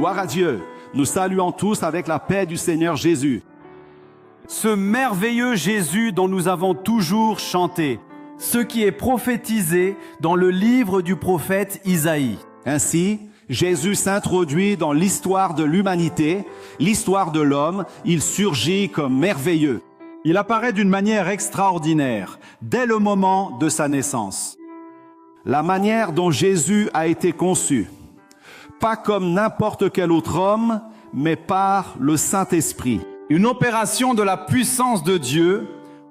Gloire à Dieu. Nous saluons tous avec la paix du Seigneur Jésus. Ce merveilleux Jésus dont nous avons toujours chanté, ce qui est prophétisé dans le livre du prophète Isaïe. Ainsi, Jésus s'introduit dans l'histoire de l'humanité, l'histoire de l'homme. Il surgit comme merveilleux. Il apparaît d'une manière extraordinaire dès le moment de sa naissance. La manière dont Jésus a été conçu, pas comme n'importe quel autre homme, mais par le Saint-Esprit. Une opération de la puissance de Dieu,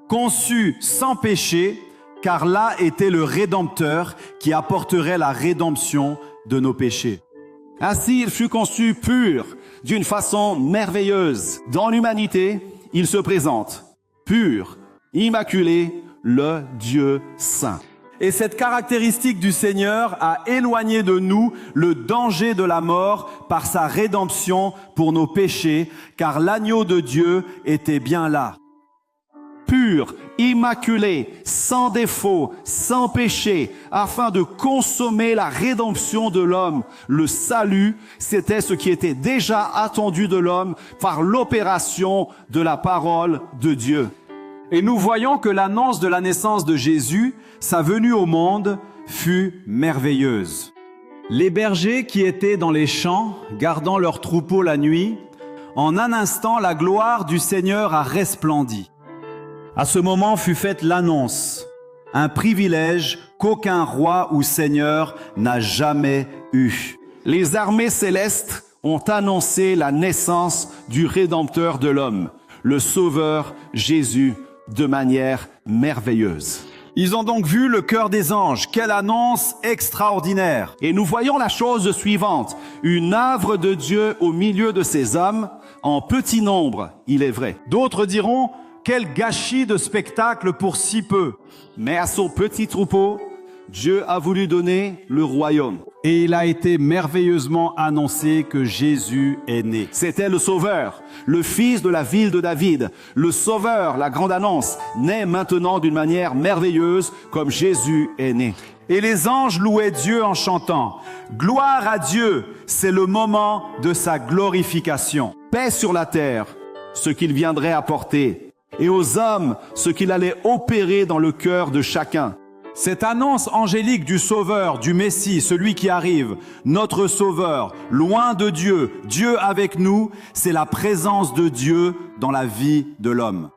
conçue sans péché, car là était le Rédempteur qui apporterait la rédemption de nos péchés. Ainsi, il fut conçu pur, d'une façon merveilleuse. Dans l'humanité, il se présente pur, immaculé, le Dieu saint. Et cette caractéristique du Seigneur a éloigné de nous le danger de la mort par sa rédemption pour nos péchés, car l'agneau de Dieu était bien là. Pur, immaculé, sans défaut, sans péché, afin de consommer la rédemption de l'homme. Le salut, c'était ce qui était déjà attendu de l'homme par l'opération de la parole de Dieu. Et nous voyons que l'annonce de la naissance de Jésus, sa venue au monde, fut merveilleuse. Les bergers qui étaient dans les champs, gardant leurs troupeaux la nuit, en un instant, la gloire du Seigneur a resplendi. À ce moment fut faite l'annonce, un privilège qu'aucun roi ou seigneur n'a jamais eu. Les armées célestes ont annoncé la naissance du Rédempteur de l'homme, le Sauveur Jésus, de manière merveilleuse. Ils ont donc vu le cœur des anges. Quelle annonce extraordinaire! Et nous voyons la chose suivante, une œuvre de Dieu au milieu de ces hommes, en petit nombre, il est vrai. D'autres diront, quel gâchis de spectacle pour si peu! Mais à son petit troupeau, Dieu a voulu donner le royaume. Et il a été merveilleusement annoncé que Jésus est né. C'était le Sauveur, le Fils de la ville de David. Le Sauveur, la grande annonce, naît maintenant d'une manière merveilleuse comme Jésus est né. Et les anges louaient Dieu en chantant « Gloire à Dieu, c'est le moment de sa glorification. Paix sur la terre, ce qu'il viendrait apporter, et aux hommes, ce qu'il allait opérer dans le cœur de chacun. » Cette annonce angélique du Sauveur, du Messie, celui qui arrive, notre Sauveur, loin de Dieu, Dieu avec nous, c'est la présence de Dieu dans la vie de l'homme.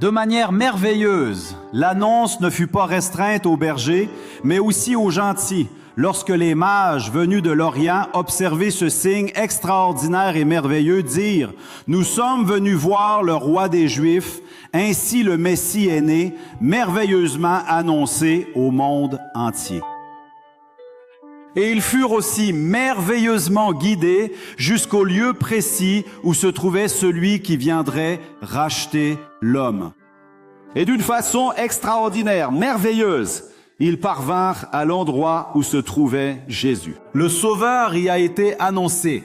De manière merveilleuse, l'annonce ne fut pas restreinte aux bergers, mais aussi aux gentils, lorsque les mages venus de l'Orient observaient ce signe extraordinaire et merveilleux, dire « Nous sommes venus voir le roi des Juifs, ainsi le Messie est né, merveilleusement annoncé au monde entier. » Et ils furent aussi merveilleusement guidés jusqu'au lieu précis où se trouvait celui qui viendrait racheter l'homme. Et d'une façon extraordinaire, merveilleuse, ils parvinrent à l'endroit où se trouvait Jésus. Le Sauveur y a été annoncé.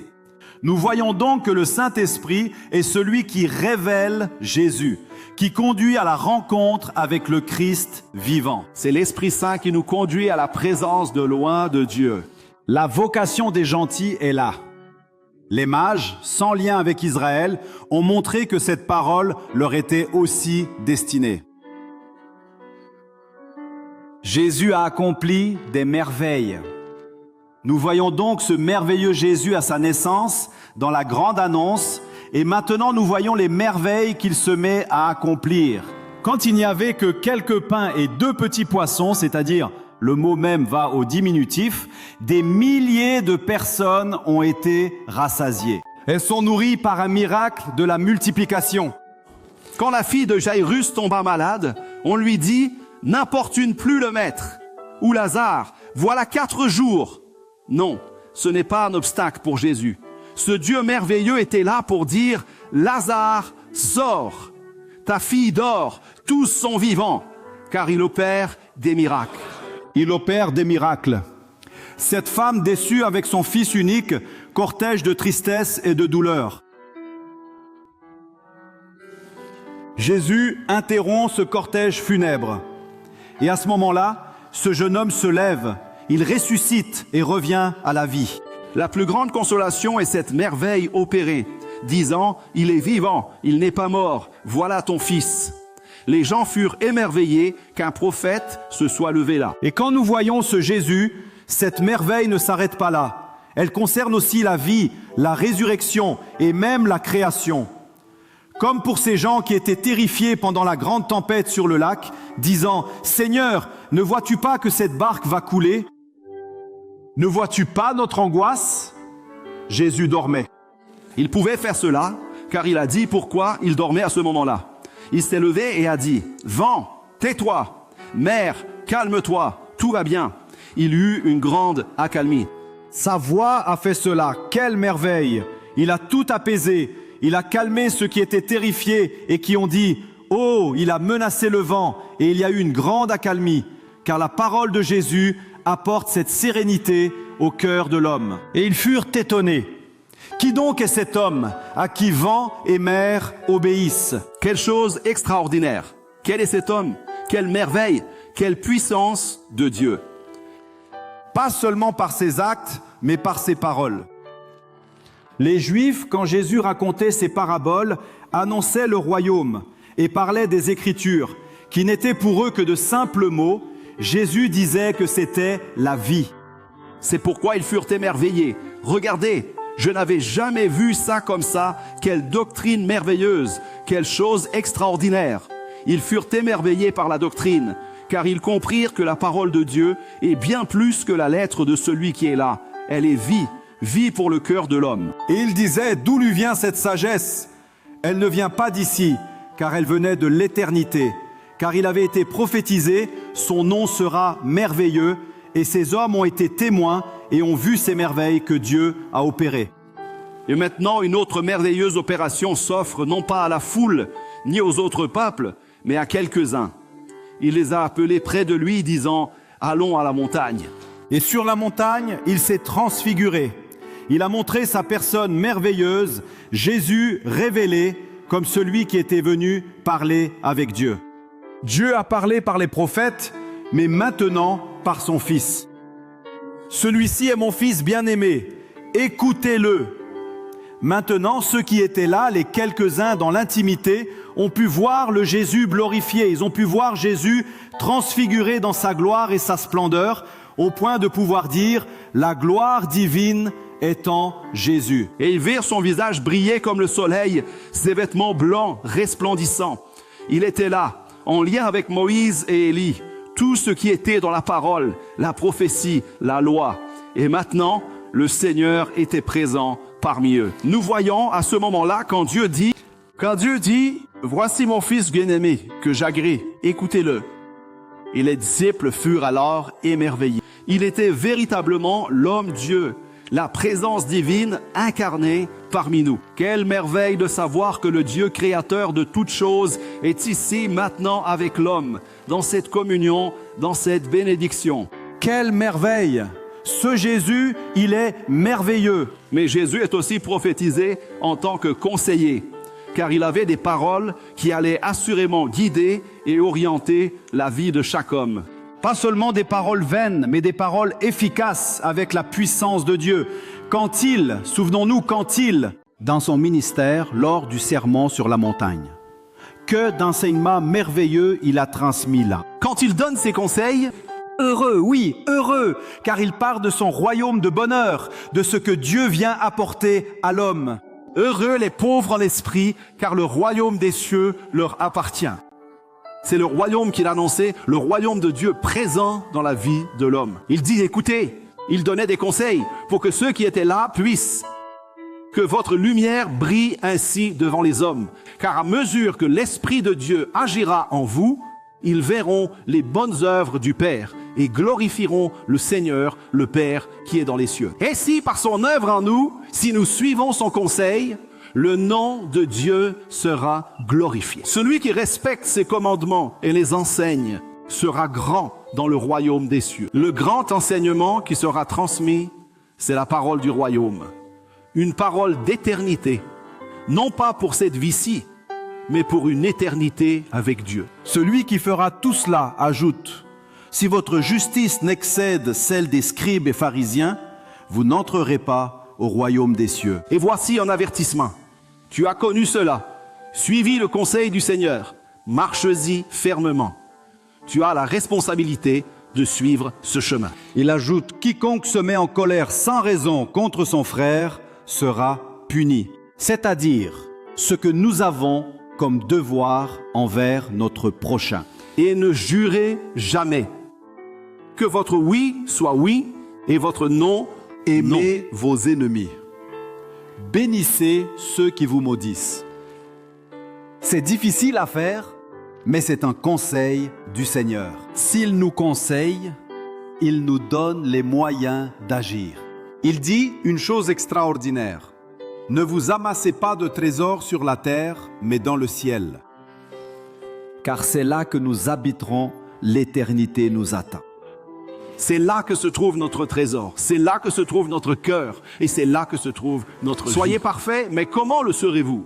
Nous voyons donc que le Saint-Esprit est celui qui révèle Jésus, qui conduit à la rencontre avec le Christ vivant. C'est l'Esprit Saint qui nous conduit à la présence de loin de Dieu. La vocation des gentils est là. Les mages, sans lien avec Israël, ont montré que cette parole leur était aussi destinée. Jésus a accompli des merveilles. Nous voyons donc ce merveilleux Jésus à sa naissance, dans la grande annonce, et maintenant nous voyons les merveilles qu'il se met à accomplir. Quand il n'y avait que quelques pains et 2 petits poissons, c'est-à-dire le mot même va au diminutif, des milliers de personnes ont été rassasiées. Elles sont nourries par un miracle de la multiplication. Quand la fille de Jairus tomba malade, on lui dit « N'importune plus le maître » ou « Lazare, voilà 4 jours ». Non, ce n'est pas un obstacle pour Jésus. Ce Dieu merveilleux était là pour dire « Lazare, sors, ta fille dort, tous sont vivants », car il opère des miracles. Il opère des miracles. Cette femme déçue avec son fils unique, cortège de tristesse et de douleur. Jésus interrompt ce cortège funèbre. Et à ce moment-là, ce jeune homme se lève, il ressuscite et revient à la vie. La plus grande consolation est cette merveille opérée, disant, « Il est vivant, il n'est pas mort, voilà ton fils ». Les gens furent émerveillés qu'un prophète se soit levé là. Et quand nous voyons ce Jésus, cette merveille ne s'arrête pas là. Elle concerne aussi la vie, la résurrection et même la création. Comme pour ces gens qui étaient terrifiés pendant la grande tempête sur le lac, disant « Seigneur, ne vois-tu pas que cette barque va couler ? Ne vois-tu pas notre angoisse ?» Jésus dormait. Il pouvait faire cela, car il a dit pourquoi il dormait à ce moment-là. Il s'est levé et a dit, « Vent, tais-toi, mer, calme-toi, tout va bien. » Il eut une grande accalmie. Sa voix a fait cela, quelle merveille! Il a tout apaisé, il a calmé ceux qui étaient terrifiés et qui ont dit, « Oh, il a menacé le vent et il y a eu une grande accalmie, car la parole de Jésus apporte cette sérénité au cœur de l'homme. » Et ils furent étonnés. Qui donc est cet homme à qui vent et mer obéissent? Quelle chose extraordinaire! Quel est cet homme? Quelle merveille! Quelle puissance de Dieu! Pas seulement par ses actes, mais par ses paroles. Les Juifs, quand Jésus racontait ses paraboles, annonçaient le royaume et parlaient des Écritures, qui n'étaient pour eux que de simples mots. Jésus disait que c'était la vie. C'est pourquoi ils furent émerveillés. Regardez, je n'avais jamais vu ça comme ça. Quelle doctrine merveilleuse, quelle chose extraordinaire. Ils furent émerveillés par la doctrine, car ils comprirent que la parole de Dieu est bien plus que la lettre de celui qui est là. Elle est vie, vie pour le cœur de l'homme. Et ils disaient, d'où lui vient cette sagesse? Elle ne vient pas d'ici, car elle venait de l'éternité. Car il avait été prophétisé, son nom sera merveilleux, et ces hommes ont été témoins et ont vu ces merveilles que Dieu a opérées. Et maintenant, une autre merveilleuse opération s'offre non pas à la foule, ni aux autres peuples, mais à quelques-uns. Il les a appelés près de lui, disant, « Allons à la montagne. » Et sur la montagne, il s'est transfiguré. Il a montré sa personne merveilleuse, Jésus révélé comme celui qui était venu parler avec Dieu. Dieu a parlé par les prophètes, mais maintenant par son Fils. Celui-ci est mon Fils bien-aimé, écoutez-le. Maintenant, ceux qui étaient là, les quelques-uns dans l'intimité, ont pu voir le Jésus glorifié. Ils ont pu voir Jésus transfiguré dans sa gloire et sa splendeur, au point de pouvoir dire « La gloire divine est en Jésus ». Et ils virent son visage briller comme le soleil, ses vêtements blancs resplendissants. Il était là, en lien avec Moïse et Élie, tout ce qui était dans la parole, la prophétie, la loi. Et maintenant, le Seigneur était présent parmi eux. Nous voyons à ce moment-là quand Dieu dit, « Voici mon fils bien-aimé, que j'agrée, écoutez-le. » Et les disciples furent alors émerveillés. Il était véritablement l'homme-Dieu, la présence divine incarnée parmi nous. Quelle merveille de savoir que le Dieu créateur de toutes choses est ici maintenant avec l'homme, dans cette communion, dans cette bénédiction. Quelle merveille! Ce Jésus, il est merveilleux. Mais Jésus est aussi prophétisé en tant que conseiller, car il avait des paroles qui allaient assurément guider et orienter la vie de chaque homme. Pas seulement des paroles vaines, mais des paroles efficaces avec la puissance de Dieu. Souvenons-nous, dans son ministère, lors du sermon sur la montagne, que d'enseignements merveilleux il a transmis là. Quand il donne ses conseils, heureux, oui, heureux, car il part de son royaume de bonheur, de ce que Dieu vient apporter à l'homme. Heureux les pauvres en esprit, car le royaume des cieux leur appartient. C'est le royaume qu'il annonçait, le royaume de Dieu présent dans la vie de l'homme. Il dit, écoutez, il donnait des conseils pour que ceux qui étaient là puissent. Que votre lumière brille ainsi devant les hommes. Car à mesure que l'Esprit de Dieu agira en vous, ils verront les bonnes œuvres du Père et glorifieront le Seigneur, le Père qui est dans les cieux. Et si par son œuvre en nous, si nous suivons son conseil, le nom de Dieu sera glorifié. Celui qui respecte ses commandements et les enseigne sera grand dans le royaume des cieux. Le grand enseignement qui sera transmis, c'est la parole du royaume. Une parole d'éternité, non pas pour cette vie-ci, mais pour une éternité avec Dieu. Celui qui fera tout cela ajoute, si votre justice n'excède celle des scribes et pharisiens, vous n'entrerez pas au royaume des cieux. Et voici un avertissement. Tu as connu cela, suivi le conseil du Seigneur, marche-y fermement. Tu as la responsabilité de suivre ce chemin. Il ajoute, quiconque se met en colère sans raison contre son frère sera puni. C'est-à-dire ce que nous avons comme devoir envers notre prochain. Et ne jurez jamais. Que votre oui soit oui et votre non, Aimez non. vos ennemis. Bénissez ceux qui vous maudissent. C'est difficile à faire, mais c'est un conseil du Seigneur. S'il nous conseille, il nous donne les moyens d'agir. Il dit une chose extraordinaire. Ne vous amassez pas de trésors sur la terre, mais dans le ciel. Car c'est là que nous habiterons, l'éternité nous attend. C'est là que se trouve notre trésor, c'est là que se trouve notre cœur et c'est là que se trouve notre vie. Soyez parfaits, mais comment le serez-vous?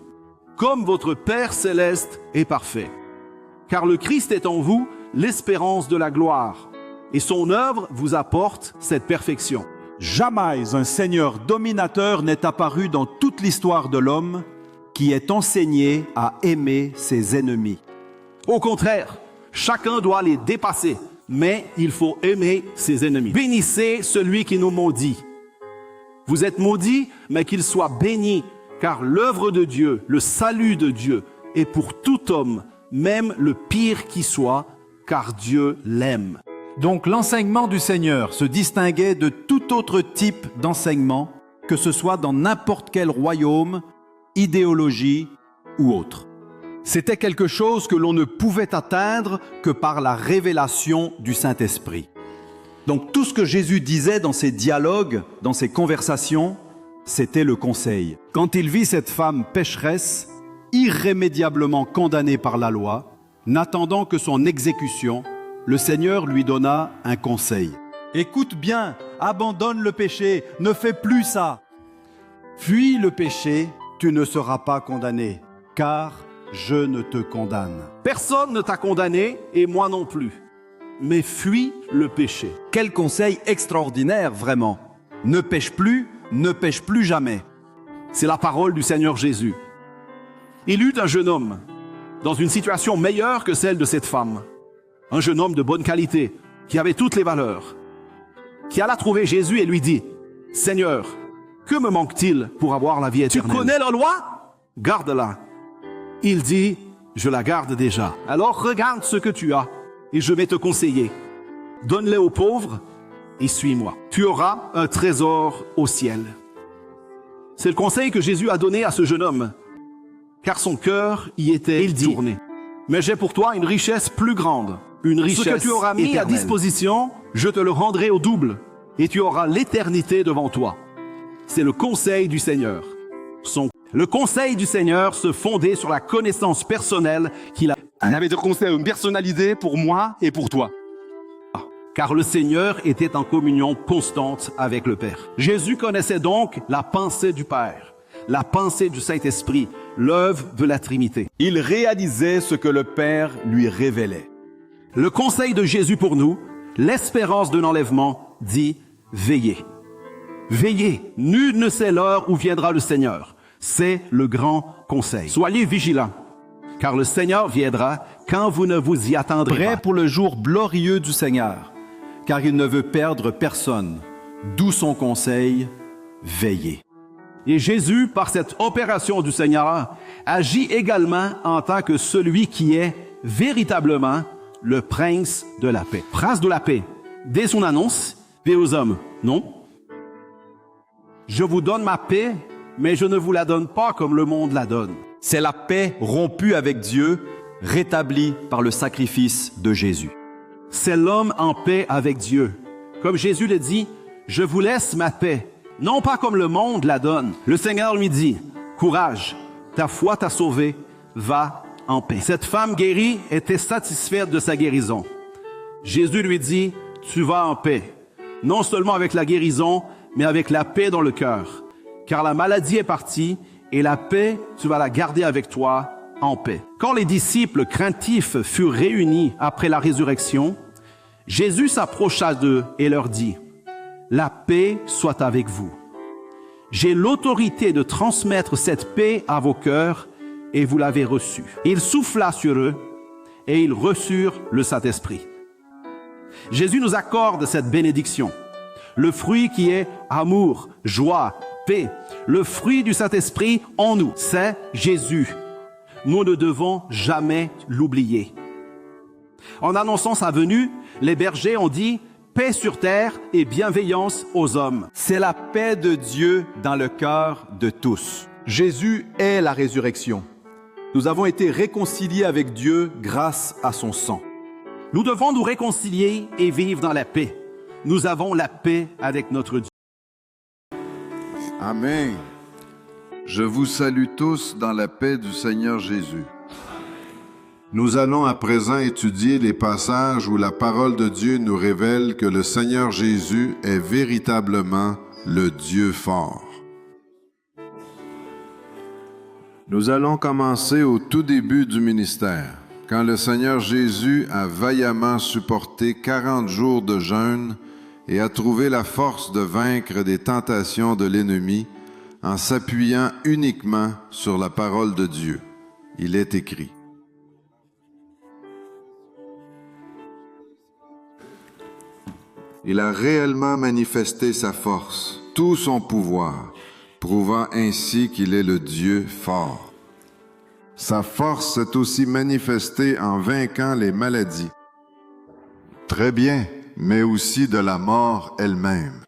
Comme votre Père céleste est parfait. Car le Christ est en vous, l'espérance de la gloire, et son œuvre vous apporte cette perfection. Jamais un Seigneur dominateur n'est apparu dans toute l'histoire de l'homme qui ait enseigné à aimer ses ennemis. Au contraire, chacun doit les dépasser, mais il faut aimer ses ennemis. Bénissez celui qui nous maudit. Vous êtes maudits, mais qu'il soit béni, car l'œuvre de Dieu, le salut de Dieu, est pour tout homme, même le pire qui soit, car Dieu l'aime. Donc l'enseignement du Seigneur se distinguait de tout autre type d'enseignement, que ce soit dans n'importe quel royaume, idéologie ou autre. C'était quelque chose que l'on ne pouvait atteindre que par la révélation du Saint-Esprit. Donc tout ce que Jésus disait dans ses dialogues, dans ses conversations, c'était le conseil. Quand il vit cette femme pécheresse, irrémédiablement condamnée par la loi, n'attendant que son exécution, le Seigneur lui donna un conseil. Écoute bien, abandonne le péché, ne fais plus ça. Fuis le péché, tu ne seras pas condamné, car je ne te condamne. Personne ne t'a condamné et moi non plus. Mais fuis le péché. Quel conseil extraordinaire, vraiment. Ne pêche plus jamais. C'est la parole du Seigneur Jésus. Il eut un jeune homme dans une situation meilleure que celle de cette femme. Un jeune homme de bonne qualité, qui avait toutes les valeurs, qui alla trouver Jésus et lui dit, « Seigneur, que me manque-t-il pour avoir la vie éternelle? Tu connais la loi? Garde-la. » Il dit, « Je la garde déjà. Alors regarde ce que tu as et je vais te conseiller. Donne-les aux pauvres et suis-moi. Tu auras un trésor au ciel. » C'est le conseil que Jésus a donné à ce jeune homme, car son cœur y était tourné. « Mais j'ai pour toi une richesse plus grande, une richesse éternelle. Ce que tu auras mis à disposition, je te le rendrai au double, et tu auras l'éternité devant toi. » C'est le conseil du Seigneur. Le conseil du Seigneur se fondait sur la connaissance personnelle qu'il a. Il avait des conseils personnalisés pour moi et pour toi. Car le Seigneur était en communion constante avec le Père. Jésus connaissait donc la pensée du Père, la pensée du Saint-Esprit, l'œuvre de la Trinité. Il réalisait ce que le Père lui révélait. Le conseil de Jésus pour nous, l'espérance de l'enlèvement, dit « Veillez ». Veillez, nul ne sait l'heure où viendra le Seigneur. C'est le grand conseil. Soyez vigilants, car le Seigneur viendra quand vous ne vous y attendrez pas. Prêt pour le jour glorieux du Seigneur, car il ne veut perdre personne. D'où son conseil, veillez. Et Jésus, par cette opération du Seigneur, agit également en tant que celui qui est véritablement le prince de la paix. Prince de la paix, dès son annonce, paix aux hommes, non? Je vous donne ma paix, mais je ne vous la donne pas comme le monde la donne. C'est la paix rompue avec Dieu, rétablie par le sacrifice de Jésus. C'est l'homme en paix avec Dieu. Comme Jésus le dit, je vous laisse ma paix, non pas comme le monde la donne. Le Seigneur lui dit, courage, ta foi t'a sauvé, va en paix. Cette femme guérie était satisfaite de sa guérison. Jésus lui dit, tu vas en paix, non seulement avec la guérison, mais avec la paix dans le cœur. Car la maladie est partie et la paix, tu vas la garder avec toi en paix. Quand les disciples craintifs furent réunis après la résurrection, Jésus s'approcha d'eux et leur dit, la paix soit avec vous. J'ai l'autorité de transmettre cette paix à vos cœurs et vous l'avez reçue. Il souffla sur eux et ils reçurent le Saint-Esprit. Jésus nous accorde cette bénédiction. Le fruit qui est amour, joie, paix. Le fruit du Saint-Esprit en nous, c'est Jésus. Nous ne devons jamais l'oublier. En annonçant sa venue, les bergers ont dit « paix sur terre et bienveillance aux hommes ». C'est la paix de Dieu dans le cœur de tous. Jésus est la résurrection. Nous avons été réconciliés avec Dieu grâce à son sang. Nous devons nous réconcilier et vivre dans la paix. Nous avons la paix avec notre Dieu. Amen. Je vous salue tous dans la paix du Seigneur Jésus. Nous allons à présent étudier les passages où la parole de Dieu nous révèle que le Seigneur Jésus est véritablement le Dieu fort. Nous allons commencer au tout début du ministère, quand le Seigneur Jésus a vaillamment supporté 40 jours de jeûne et a trouvé la force de vaincre des tentations de l'ennemi en s'appuyant uniquement sur la parole de Dieu. Il est écrit. Il a réellement manifesté sa force, tout son pouvoir, prouvant ainsi qu'il est le Dieu fort. Sa force s'est aussi manifestée en vainquant les maladies. Très bien, mais aussi de la mort elle-même.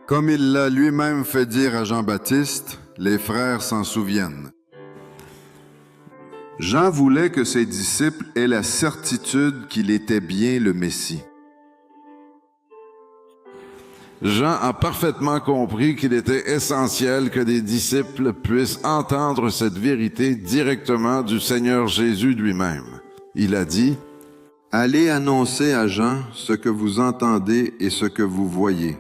Comme il l'a lui-même fait dire à Jean-Baptiste, les frères s'en souviennent. Jean voulait que ses disciples aient la certitude qu'il était bien le Messie. Jean a parfaitement compris qu'il était essentiel que des disciples puissent entendre cette vérité directement du Seigneur Jésus lui-même. Il a dit, « Allez annoncer à Jean ce que vous entendez et ce que vous voyez.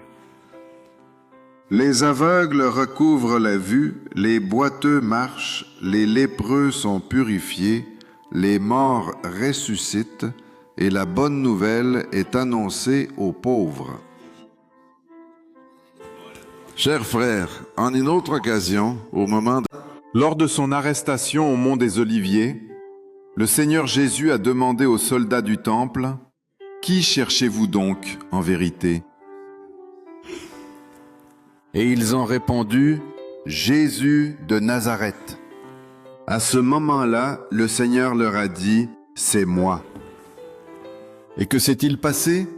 Les aveugles recouvrent la vue, les boiteux marchent, les lépreux sont purifiés, les morts ressuscitent, et la bonne nouvelle est annoncée aux pauvres. » Chers frères, en une autre occasion, Lors de son arrestation au mont des Oliviers, le Seigneur Jésus a demandé aux soldats du temple, « Qui cherchez-vous donc en vérité ?» Et ils ont répondu, « Jésus de Nazareth. » À ce moment-là, le Seigneur leur a dit, « C'est moi. » Et que s'est-il passé?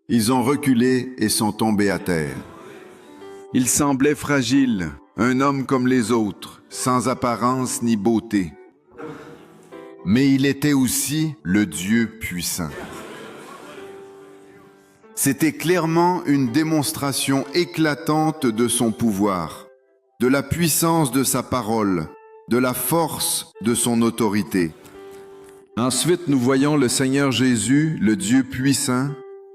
Ils ont reculé et sont tombés à terre. Il semblait fragile, un homme comme les autres, sans apparence ni beauté. Mais il était aussi le Dieu puissant. C'était clairement une démonstration éclatante de son pouvoir, de la puissance de sa parole, de la force de son autorité. Ensuite, nous voyons le Seigneur Jésus, le Dieu puissant,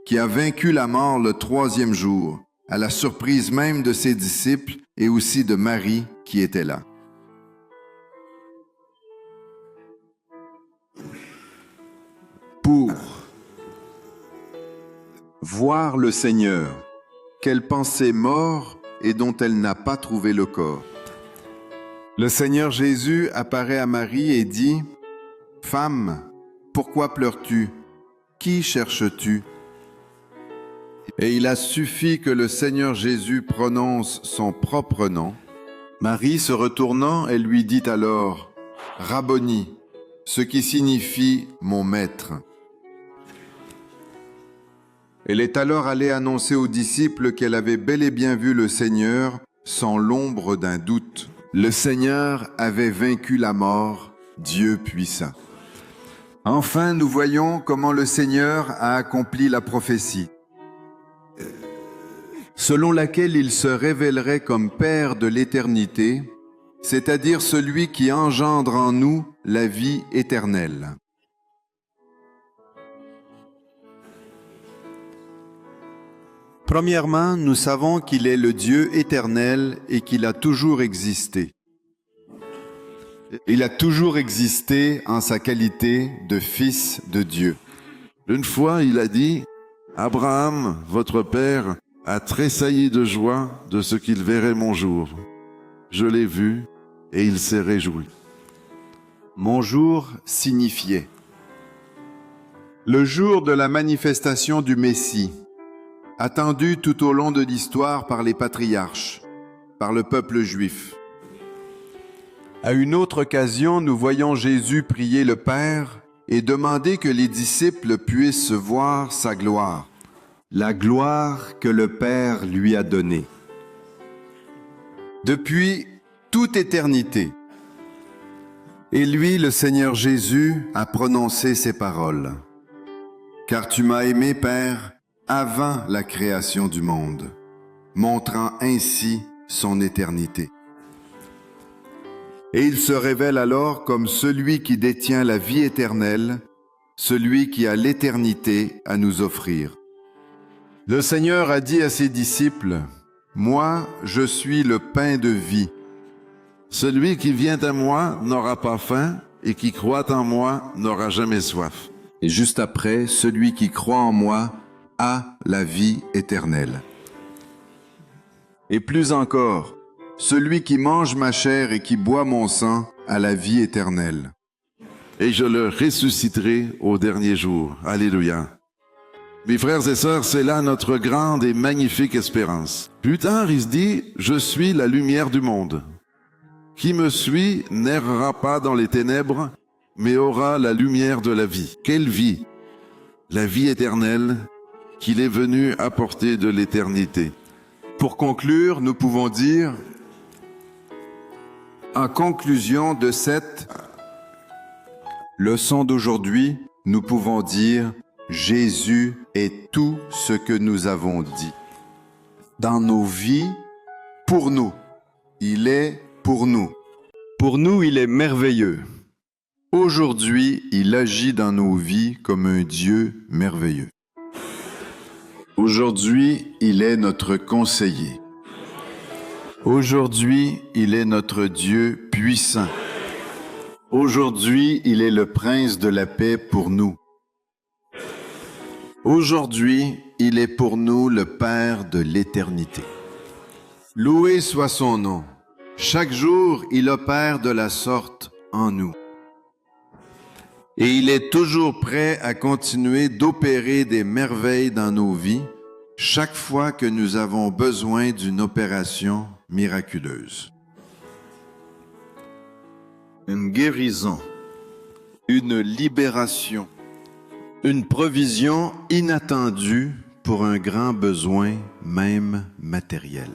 qui a vaincu la mort le 3e jour, à la surprise même de ses disciples et aussi de Marie qui était là. Pour voir le Seigneur, Qu'elle pensait mort et dont elle n'a pas trouvé le corps. Le Seigneur Jésus apparaît à Marie et dit, « Femme, pourquoi pleures-tu? Qui cherches-tu? » Et il a suffi que le Seigneur Jésus prononce son propre nom. Marie, se retournant, elle lui dit alors, « Rabboni », ce qui signifie « mon maître ». Elle est alors allée annoncer aux disciples qu'elle avait bel et bien vu le Seigneur sans l'ombre d'un doute. Le Seigneur avait vaincu la mort, Dieu puissant. Enfin, nous voyons comment le Seigneur a accompli la prophétie, selon laquelle il se révélerait comme Père de l'éternité, c'est-à-dire celui qui engendre en nous la vie éternelle. Premièrement, nous savons qu'il est le Dieu éternel et qu'il a toujours existé. Il a toujours existé en sa qualité de Fils de Dieu. Une fois, il a dit, « Abraham, votre père, a tressailli de joie de ce qu'il verrait mon jour. Je l'ai vu et il s'est réjoui. » Mon jour signifiait Le jour de la manifestation du Messie, attendu tout au long de l'histoire par les patriarches, par le peuple juif. À une autre occasion, nous voyons Jésus prier le Père et demander que les disciples puissent voir sa gloire. la gloire que le Père lui a donnée. Depuis toute éternité. Et lui, le Seigneur Jésus, a prononcé ces paroles. « Car tu m'as aimé, Père, avant la création du monde, montrant ainsi son éternité. » Et il se révèle alors comme celui qui détient la vie éternelle, celui qui a l'éternité à nous offrir. Le Seigneur a dit à ses disciples, « Moi, je suis le pain de vie. Celui qui vient à moi n'aura pas faim, et qui croit en moi n'aura jamais soif. » Et juste après, celui qui croit en moi a la vie éternelle. Et plus encore, celui qui mange ma chair et qui boit mon sang a la vie éternelle. Et je le ressusciterai au dernier jour. Alléluia. Mes frères et sœurs, c'est là notre grande et magnifique espérance. Plus tard, il se dit, je suis la lumière du monde. Qui me suit n'errera pas dans les ténèbres, mais aura la lumière de la vie. Quelle vie? La vie éternelle qu'il est venu apporter de l'éternité. Pour conclure, nous pouvons dire, en conclusion de cette leçon d'aujourd'hui, nous pouvons dire, Jésus est tout ce que nous avons dit. Dans nos vies, pour nous, il est pour nous. Pour nous, il est merveilleux. Aujourd'hui, il agit dans nos vies comme un Dieu merveilleux. Aujourd'hui, il est notre conseiller. Aujourd'hui, il est notre Dieu puissant. Aujourd'hui, il est le prince de la paix pour nous. Aujourd'hui, il est pour nous le Père de l'éternité. Loué soit son nom. Chaque jour, il opère de la sorte en nous. Et il est toujours prêt à continuer d'opérer des merveilles dans nos vies chaque fois que nous avons besoin d'une opération miraculeuse. Une guérison, une libération, une provision inattendue pour un grand besoin, même matériel.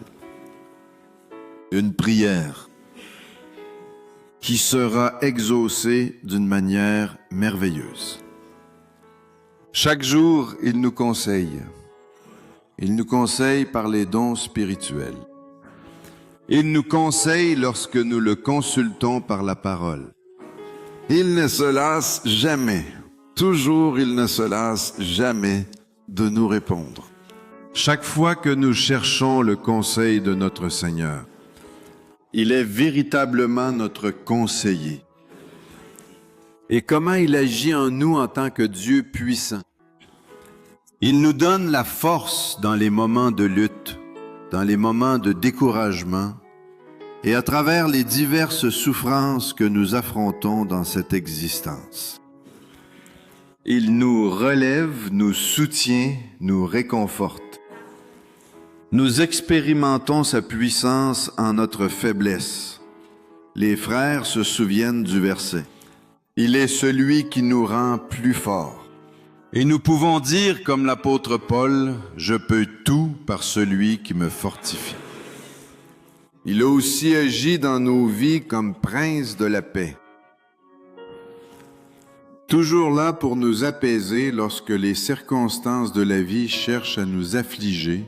Une prière qui sera exaucée d'une manière merveilleuse. Chaque jour, il nous conseille. Il nous conseille par les dons spirituels. Il nous conseille lorsque nous le consultons par la parole. Il ne se lasse jamais, toujours il ne se lasse jamais de nous répondre. Chaque fois que nous cherchons le conseil de notre Seigneur, il est véritablement notre conseiller. Et comment il agit en nous en tant que Dieu puissant? Il nous donne la force dans les moments de lutte, dans les moments de découragement et à travers les diverses souffrances que nous affrontons dans cette existence. Il nous relève, nous soutient, nous réconforte. Nous expérimentons sa puissance en notre faiblesse. Les frères se souviennent du verset. Il est celui qui nous rend plus forts. Et nous pouvons dire, comme l'apôtre Paul, « Je peux tout par celui qui me fortifie ». Il a aussi agi dans nos vies comme prince de la paix. Toujours là pour nous apaiser lorsque les circonstances de la vie cherchent à nous affliger,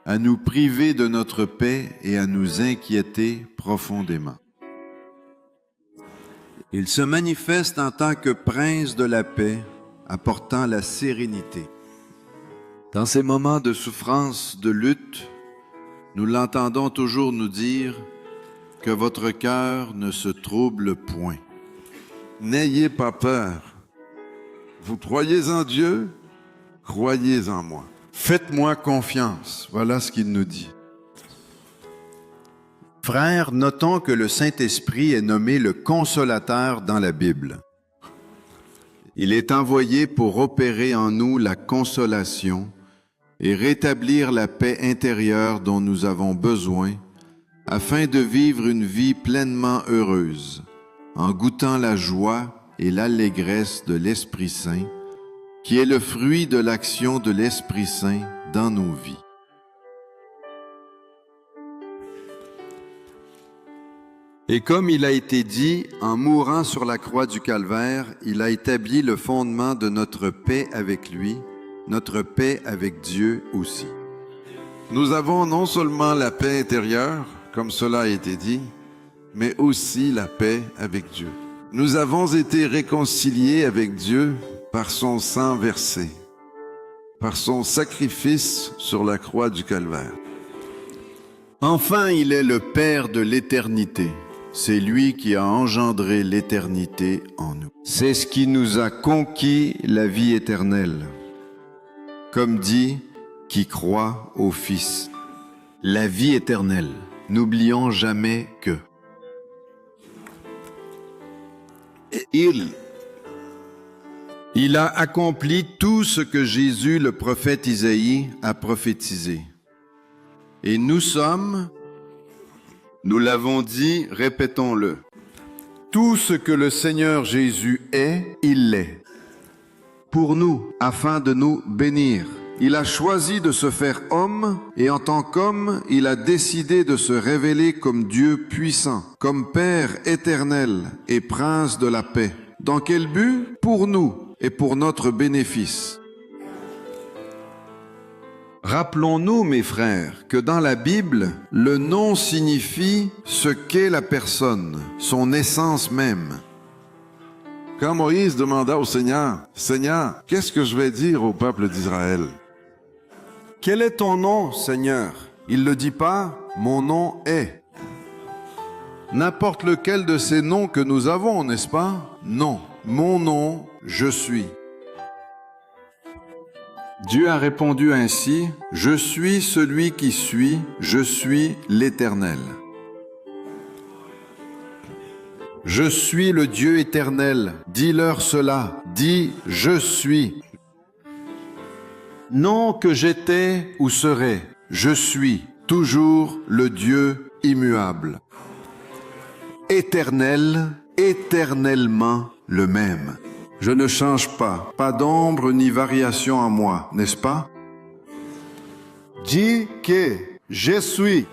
à nous priver de notre paix et à nous inquiéter profondément. Il se manifeste en tant que prince de la paix, apportant la sérénité. Dans ces moments de souffrance, de lutte, nous l'entendons toujours nous dire que votre cœur ne se trouble point. N'ayez pas peur. Vous croyez en Dieu? Croyez en moi. Faites-moi confiance. Voilà ce qu'il nous dit. Frères, notons que le Saint-Esprit est nommé le Consolateur dans la Bible. Il est envoyé pour opérer en nous la consolation et rétablir la paix intérieure dont nous avons besoin afin de vivre une vie pleinement heureuse, en goûtant la joie et l'allégresse de l'Esprit Saint, qui est le fruit de l'action de l'Esprit Saint dans nos vies. Et comme il a été dit, en mourant sur la croix du Calvaire, il a établi le fondement de notre paix avec lui, notre paix avec Dieu aussi. Nous avons non seulement la paix intérieure, comme cela a été dit, mais aussi la paix avec Dieu. Nous avons été réconciliés avec Dieu par son sang versé, par son sacrifice sur la croix du Calvaire. Enfin, il est le Père de l'éternité. C'est lui qui a engendré l'éternité en nous. C'est ce qui nous a conquis la vie éternelle. Comme dit, qui croit au Fils. La vie éternelle. N'oublions jamais que. Il a accompli tout ce que Jésus, le prophète Isaïe, a prophétisé. Et nous l'avons dit, répétons-le. Tout ce que le Seigneur Jésus est, il l'est. Pour nous, afin de nous bénir. Il a choisi de se faire homme, et en tant qu'homme, il a décidé de se révéler comme Dieu puissant, comme Père éternel et Prince de la paix. Dans quel but? Pour nous et pour notre bénéfice. Rappelons-nous, mes frères, que dans la Bible, le nom signifie ce qu'est la personne, son essence même. Quand Moïse demanda au Seigneur, « Seigneur, qu'est-ce que je vais dire au peuple d'Israël? » « Quel est ton nom, Seigneur ?» Il ne dit pas « Mon nom est ». N'importe lequel de ces noms que nous avons, n'est-ce pas? Non. Mon nom, je suis. Dieu a répondu ainsi, « Je suis celui qui suis, je suis l'Éternel. » Je suis le Dieu éternel. Dis-leur cela. Dis, je suis. Non que j'étais ou serai. Je suis toujours le Dieu immuable. Éternel, éternellement le même. Je ne change pas, pas d'ombre ni variation en moi, n'est-ce pas? Dis que je suis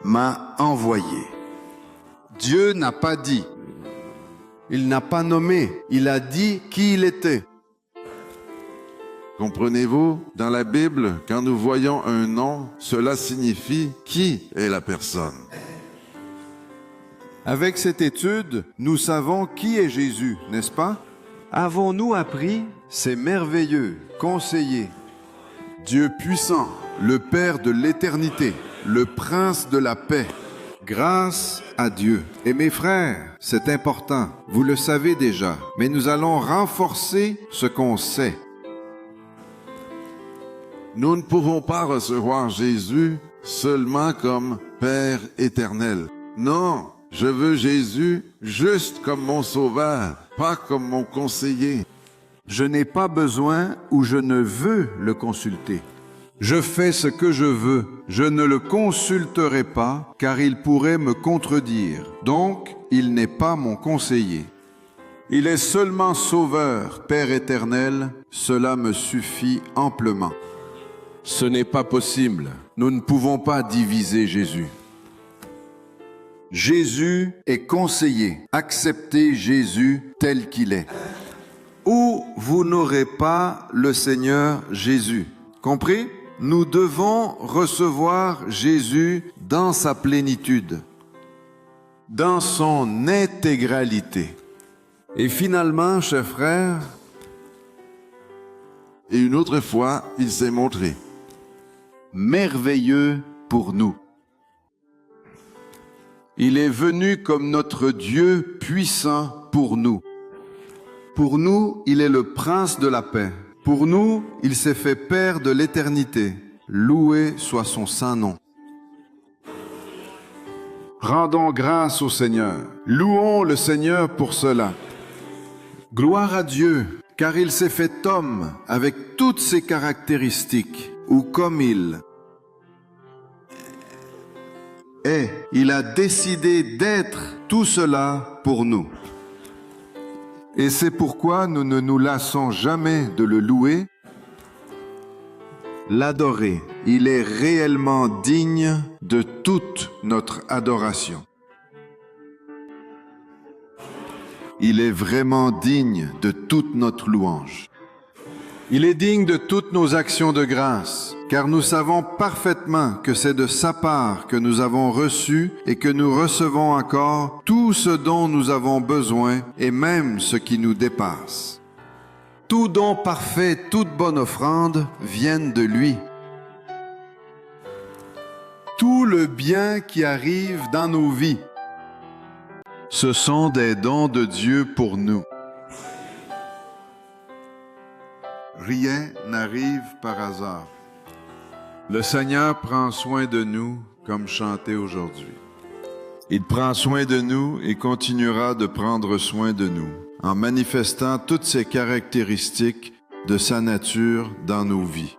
m'a envoyé. Dieu n'a pas dit. Il n'a pas nommé. Il a dit qui il était. Comprenez-vous? Dans la Bible, quand nous voyons un nom, cela signifie qui est la personne. Avec cette étude, nous savons qui est Jésus, n'est-ce pas? Avons-nous appris? C'est merveilleux, conseiller, Dieu puissant, le Père de l'éternité, le Prince de la paix. Grâce à Dieu. Et mes frères, c'est important, vous le savez déjà, mais nous allons renforcer ce qu'on sait. Nous ne pouvons pas recevoir Jésus seulement comme Père éternel. Non, je veux Jésus juste comme mon sauveur, pas comme mon conseiller. Je n'ai pas besoin ou je ne veux le consulter. Je fais ce que je veux. Je ne le consulterai pas, car il pourrait me contredire. Donc, il n'est pas mon conseiller. Il est seulement sauveur, Père éternel. Cela me suffit amplement. Ce n'est pas possible. Nous ne pouvons pas diviser Jésus. Jésus est conseiller. Acceptez Jésus tel qu'il est. Ou vous n'aurez pas le Seigneur Jésus. Compris? Nous devons recevoir Jésus dans sa plénitude, dans son intégralité. Et finalement, chers frères, Et une autre fois, il s'est montré merveilleux pour nous. Il est venu comme notre Dieu puissant pour nous. Pour nous, il est le prince de la paix. Pour nous, il s'est fait Père de l'éternité. Loué soit son saint nom. Rendons grâce au Seigneur. Louons le Seigneur pour cela. Gloire à Dieu, car il s'est fait homme avec toutes ses caractéristiques, ou comme il est. Il a décidé d'être tout cela pour nous. Et c'est pourquoi nous ne nous lassons jamais de le louer, l'adorer. Il est réellement digne de toute notre adoration. Il est vraiment digne de toute notre louange. Il est digne de toutes nos actions de grâce, car nous savons parfaitement que c'est de sa part que nous avons reçu et que nous recevons encore tout ce dont nous avons besoin et même ce qui nous dépasse. Tout don parfait, toute bonne offrande viennent de lui. Tout le bien qui arrive dans nos vies, ce sont des dons de Dieu pour nous. Rien n'arrive par hasard. Le Seigneur prend soin de nous, comme chanté aujourd'hui. Il prend soin de nous et continuera de prendre soin de nous, en manifestant toutes ces caractéristiques de sa nature dans nos vies.